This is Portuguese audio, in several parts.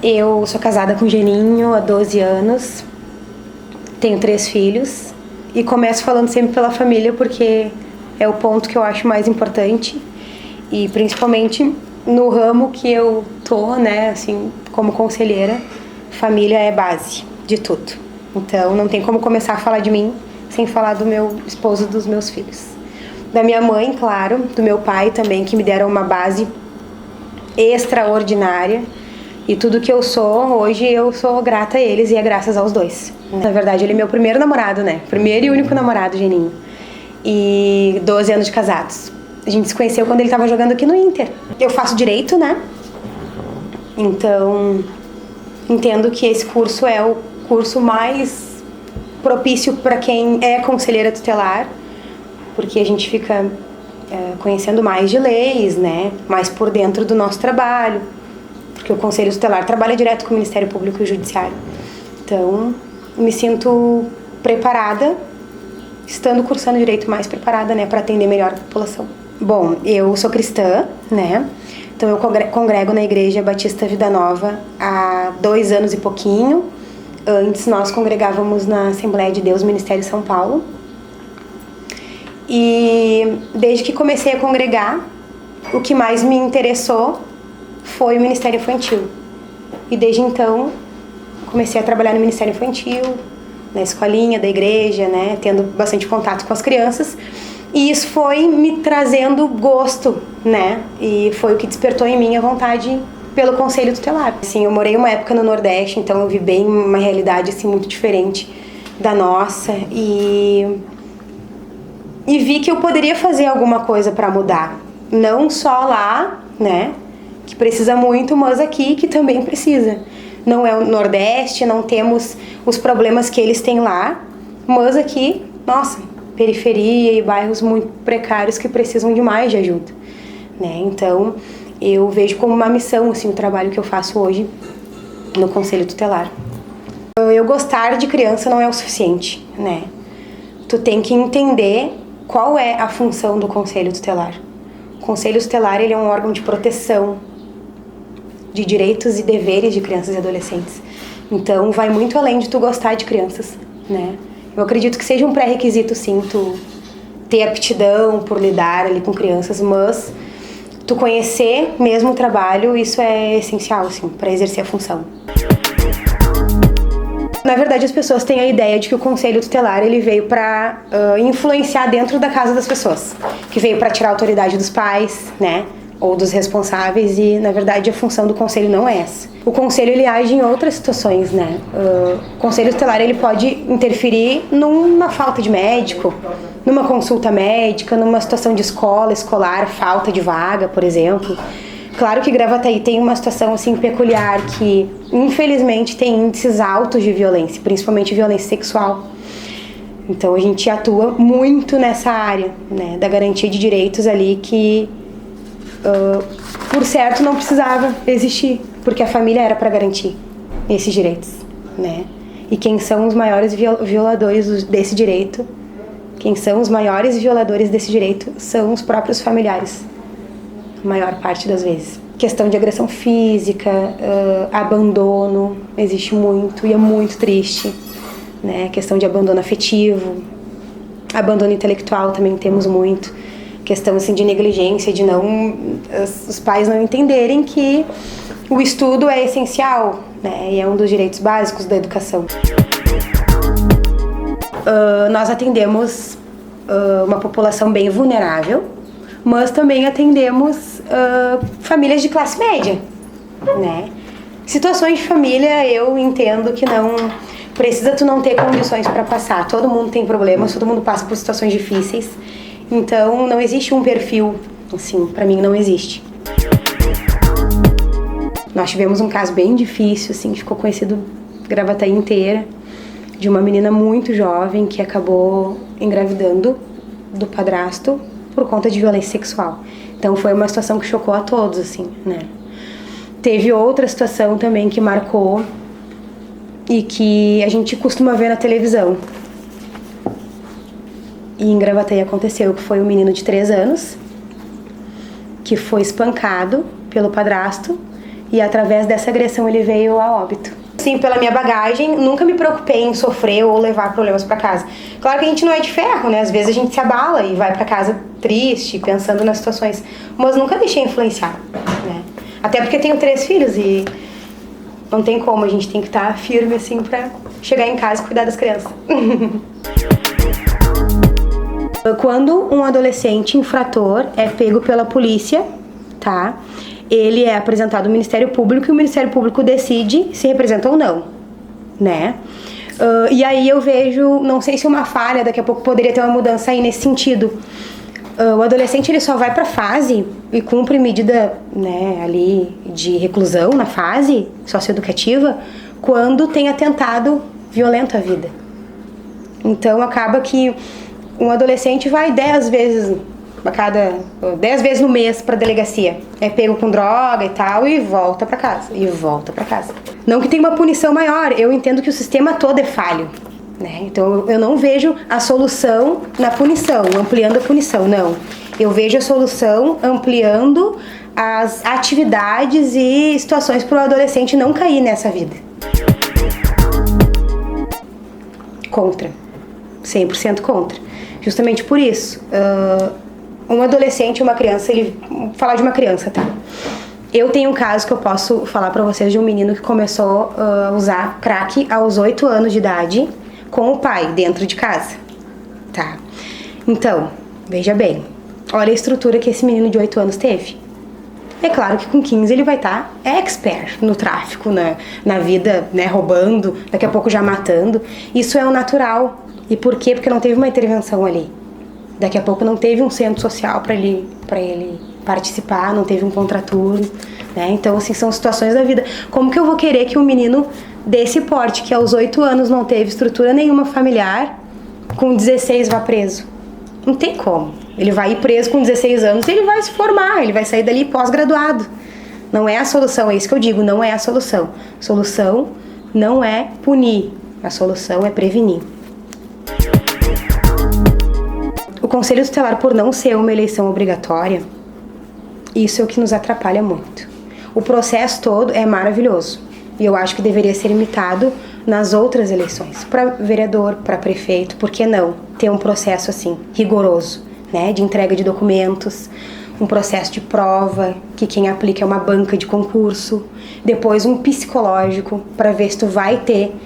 Eu sou casada com o Geninho há 12 anos, tenho 3 filhos e começo falando sempre pela família porque é o ponto que eu acho mais importante e principalmente no ramo que eu tô, né, assim, como conselheira, família é base de tudo. Então não tem como começar a falar de mim sem falar do meu esposo e dos meus filhos. Da minha mãe, claro, do meu pai também, que me deram uma base extraordinária. E tudo que eu sou, hoje eu sou grata a eles e é graças aos dois. Na verdade, ele é meu primeiro namorado, né? Primeiro e único namorado, Geninho. E 12 anos de casados. A gente se conheceu quando ele estava jogando aqui no Inter. Eu faço direito, né? Então, entendo que esse curso é o curso mais propício para quem é conselheira tutelar, porque a gente fica conhecendo mais de leis, né? Mais por dentro do nosso trabalho. Porque o Conselho Tutelar trabalha direto com o Ministério Público e o Judiciário. Então, me sinto preparada, estando cursando Direito, mais preparada, né, para atender melhor a população. Bom, eu sou cristã, né, então eu congrego na Igreja Batista Vida Nova há 2 anos e pouquinho. Antes nós congregávamos na Assembleia de Deus, Ministério São Paulo. E desde que comecei a congregar, o que mais me interessou foi o Ministério Infantil. E desde então, comecei a trabalhar no Ministério Infantil, na escolinha da igreja, né, tendo bastante contato com as crianças. E isso foi me trazendo gosto, né, e foi o que despertou em mim a vontade pelo Conselho Tutelar. Assim, eu morei uma época no Nordeste, então eu vi bem uma realidade assim, muito diferente da nossa. E vi que eu poderia fazer alguma coisa para mudar. Não só lá, né, que precisa muito, mas aqui que também precisa. Não é o Nordeste, não temos os problemas que eles têm lá, mas aqui, nossa, periferia e bairros muito precários que precisam de mais de ajuda, né? Então, eu vejo como uma missão, assim, o trabalho que eu faço hoje no Conselho Tutelar. Eu gostar de criança não é o suficiente, né? Tu tem que entender qual é a função do Conselho Tutelar. O Conselho Tutelar, ele é um órgão de proteção de direitos e deveres de crianças e adolescentes. Então, vai muito além de tu gostar de crianças, né? Eu acredito que seja um pré-requisito, sim, tu ter aptidão por lidar ali com crianças, mas tu conhecer mesmo o trabalho, isso é essencial, assim, para exercer a função. Na verdade, as pessoas têm a ideia de que o Conselho Tutelar, ele veio para influenciar dentro da casa das pessoas, que veio para tirar a autoridade dos pais, né, ou dos responsáveis, e na verdade a função do conselho não é essa. O conselho, ele age em outras situações, né? O Conselho Tutelar, ele pode interferir numa falta de médico, numa consulta médica, numa situação de escolar, falta de vaga, por exemplo. Claro que Gravataí tem uma situação assim peculiar, que infelizmente tem índices altos de violência, principalmente violência sexual. Então a gente atua muito nessa área, né, da garantia de direitos ali que, por certo, não precisava existir, porque a família era para garantir esses direitos, né? E quem são os maiores violadores desse direito, quem são os maiores violadores desse direito são os próprios familiares, a maior parte das vezes. Questão de agressão física, abandono, existe muito e é muito triste, né? Questão de abandono afetivo, abandono intelectual também temos muito. Questão assim, de negligência, de os pais não entenderem que o estudo é essencial, né? E é um dos direitos básicos da educação. Nós atendemos uma população bem vulnerável, mas também atendemos famílias de classe média, né? Situações de família, eu entendo que não precisa tu não ter condições para passar. Todo mundo tem problemas, todo mundo passa por situações difíceis. Então, não existe um perfil, assim, pra mim não existe. Nós tivemos um caso bem difícil, assim, que ficou conhecido Gravataí inteira, de uma menina muito jovem que acabou engravidando do padrasto por conta de violência sexual. Então, foi uma situação que chocou a todos, assim, né? Teve outra situação também que marcou e que a gente costuma ver na televisão. E em Gravataí aconteceu, que foi um menino de 3 anos que foi espancado pelo padrasto e através dessa agressão ele veio a óbito. Sim, pela minha bagagem, nunca me preocupei em sofrer ou levar problemas pra casa. Claro que a gente não é de ferro, né? Às vezes a gente se abala e vai pra casa triste, pensando nas situações, mas nunca deixei influenciar, né? Até porque tenho 3 filhos e não tem como, a gente tem que estar firme assim pra chegar em casa e cuidar das crianças. Quando um adolescente infrator é pego pela polícia, tá? Ele é apresentado ao Ministério Público e o Ministério Público decide se representa ou não, né? E aí eu vejo, não sei se uma falha, daqui a pouco poderia ter uma mudança aí nesse sentido. O adolescente ele só vai pra fase e cumpre medida, né, ali de reclusão na fase socioeducativa quando tem atentado violento à vida. Então acaba que um adolescente vai 10 vezes no mês pra delegacia. É pego com droga e tal e volta pra casa. Não que tenha uma punição maior, eu entendo que o sistema todo é falho, né? Então eu não vejo a solução na punição, ampliando a punição, não. Eu vejo a solução ampliando as atividades e situações para o adolescente não cair nessa vida. Contra. 100% contra. Justamente por isso. Um adolescente, uma criança, vou falar de uma criança, tá? Eu tenho um caso que eu posso falar pra vocês de um menino que começou a usar crack aos 8 anos de idade com o pai, dentro de casa, tá? Então, veja bem, olha a estrutura que esse menino de 8 anos teve. É claro que com 15 ele vai estar expert no tráfico, na vida, né, roubando, daqui a pouco já matando. Isso é o natural. E por quê? Porque não teve uma intervenção ali. Daqui a pouco não teve um centro social para ele participar, não teve um contraturno, né? Então, assim, são situações da vida. Como que eu vou querer que um menino desse porte, que aos 8 anos não teve estrutura nenhuma familiar, com 16 vá preso? Não tem como. Ele vai ir preso com 16 anos e ele vai se formar, ele vai sair dali pós-graduado. Não é a solução, é isso que eu digo, não é a solução. Solução não é punir, a solução é prevenir. O Conselho Tutelar, por não ser uma eleição obrigatória, isso é o que nos atrapalha muito. O processo todo é maravilhoso e eu acho que deveria ser imitado nas outras eleições, para vereador, para prefeito, por que não ter um processo assim, rigoroso, né, de entrega de documentos, um processo de prova, que quem aplica é uma banca de concurso, depois um psicológico, para ver se tu vai ter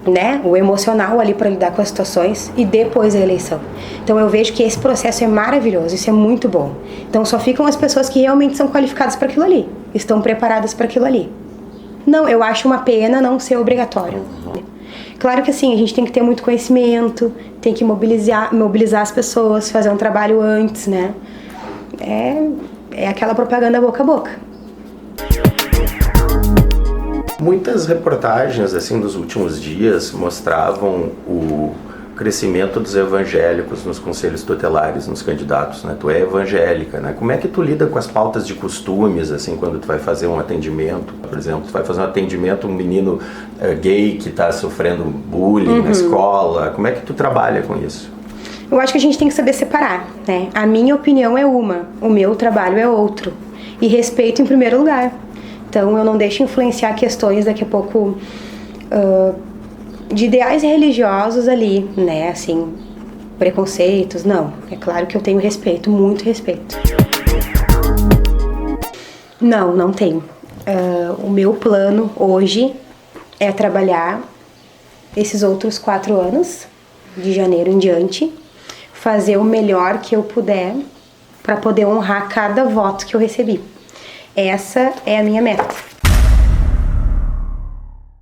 né, o emocional ali para lidar com as situações, e depois a eleição. Então eu vejo que esse processo é maravilhoso, isso é muito bom. Então só ficam as pessoas que realmente são qualificadas para aquilo ali, estão preparadas para aquilo ali. Não, eu acho uma pena não ser obrigatório. Claro que assim, a gente tem que ter muito conhecimento, tem que mobilizar as pessoas, fazer um trabalho antes, né? É aquela propaganda boca a boca. Muitas reportagens assim dos últimos dias mostravam o crescimento dos evangélicos nos conselhos tutelares, nos candidatos, né? Tu é evangélica, né? Como é que tu lida com as pautas de costumes, assim, quando tu vai fazer um atendimento? Por exemplo, tu vai fazer um atendimento a um menino gay que está sofrendo bullying na escola. Como é que tu trabalha com isso? Eu acho que a gente tem que saber separar, né? A minha opinião é uma, o meu trabalho é outro. E respeito em primeiro lugar. Então eu não deixo influenciar questões daqui a pouco de ideais religiosos ali, né, assim, preconceitos, não. É claro que eu tenho respeito, muito respeito. Não tenho. O meu plano hoje é trabalhar esses outros 4 anos, de janeiro em diante, fazer o melhor que eu puder para poder honrar cada voto que eu recebi. Essa é a minha meta.